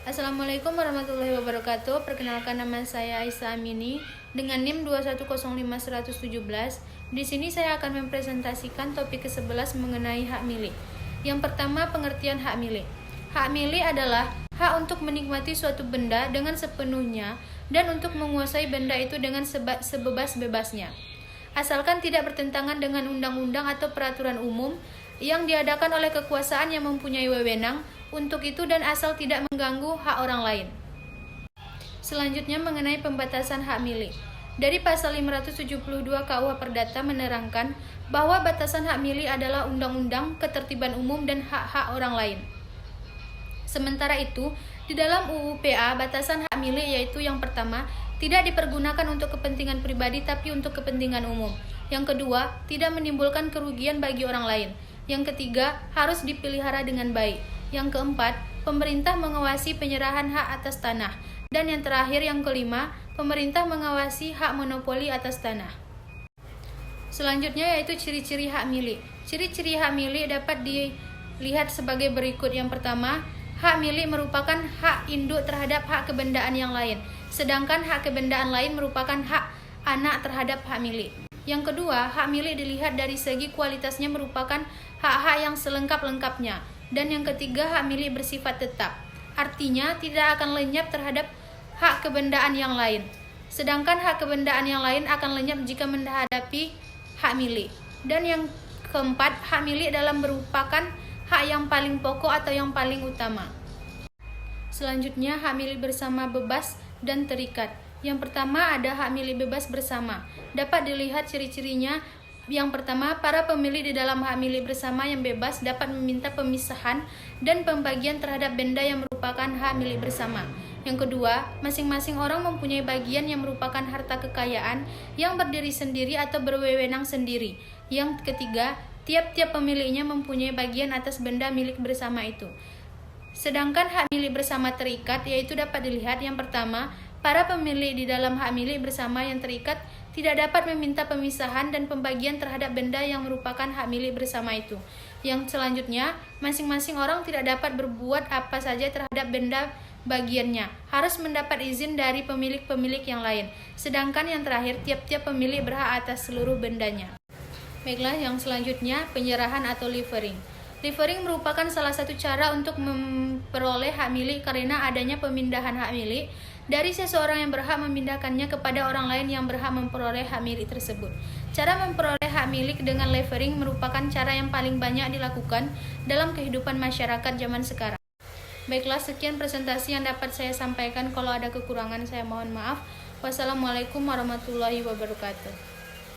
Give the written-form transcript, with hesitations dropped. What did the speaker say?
Assalamualaikum warahmatullahi wabarakatuh. Perkenalkan, nama saya Aisyah Amini dengan NIM 2105117. Di sini saya akan mempresentasikan topik ke-11 mengenai hak milik. Yang pertama, pengertian hak milik. Hak milik adalah hak untuk menikmati suatu benda dengan sepenuhnya dan untuk menguasai benda itu dengan sebebas-bebasnya, asalkan tidak bertentangan dengan undang-undang atau peraturan umum yang diadakan oleh kekuasaan yang mempunyai wewenang untuk itu dan asal tidak mengganggu hak orang lain. Selanjutnya, mengenai pembatasan hak milik. Dari pasal 572 KUH Perdata menerangkan bahwa batasan hak milik adalah undang-undang, ketertiban umum, dan hak-hak orang lain. Sementara itu, di dalam UU PA, batasan hak milik yaitu yang pertama, tidak dipergunakan untuk kepentingan pribadi tapi untuk kepentingan umum. Yang kedua, tidak menimbulkan kerugian bagi orang lain. Yang ketiga, harus dipelihara dengan baik. Yang keempat, pemerintah mengawasi penyerahan hak atas tanah. Dan yang terakhir, yang kelima, pemerintah mengawasi hak monopoli atas tanah. Selanjutnya yaitu ciri-ciri hak milik. Ciri-ciri hak milik dapat dilihat sebagai berikut. Yang pertama, hak milik merupakan hak induk terhadap hak kebendaan yang lain, sedangkan hak kebendaan lain merupakan hak anak terhadap hak milik. Yang kedua, hak milik dilihat dari segi kualitasnya merupakan hak-hak yang selengkap-lengkapnya. Dan yang ketiga, hak milik bersifat tetap, artinya tidak akan lenyap terhadap hak kebendaan yang lain. Sedangkan hak kebendaan yang lain akan lenyap jika menghadapi hak milik. Dan yang keempat, hak milik dalam merupakan hak yang paling pokok atau yang paling utama. Selanjutnya, hak milik bersama bebas dan terikat. Yang pertama ada hak milik bebas bersama. Dapat dilihat ciri-cirinya. Yang pertama, para pemilik di dalam hak milik bersama yang bebas dapat meminta pemisahan dan pembagian terhadap benda yang merupakan hak milik bersama. Yang kedua, masing-masing orang mempunyai bagian yang merupakan harta kekayaan yang berdiri sendiri atau berwewenang sendiri. Yang ketiga, tiap-tiap pemiliknya mempunyai bagian atas benda milik bersama itu. Sedangkan hak milik bersama terikat yaitu dapat dilihat. Yang pertama, para pemilik di dalam hak milik bersama yang terikat tidak dapat meminta pemisahan dan pembagian terhadap benda yang merupakan hak milik bersama itu. Yang selanjutnya, masing-masing orang tidak dapat berbuat apa saja terhadap benda bagiannya, harus mendapat izin dari pemilik-pemilik yang lain. Sedangkan yang terakhir, tiap-tiap pemilik berhak atas seluruh bendanya. Baiklah, yang selanjutnya, penyerahan atau levering. Levering merupakan salah satu cara untuk memperoleh hak milik karena adanya pemindahan hak milik dari seseorang yang berhak memindahkannya kepada orang lain yang berhak memperoleh hak milik tersebut. Cara memperoleh hak milik dengan levering merupakan cara yang paling banyak dilakukan dalam kehidupan masyarakat zaman sekarang. Baiklah, sekian presentasi yang dapat saya sampaikan. Kalau ada kekurangan, saya mohon maaf. Wassalamualaikum warahmatullahi wabarakatuh.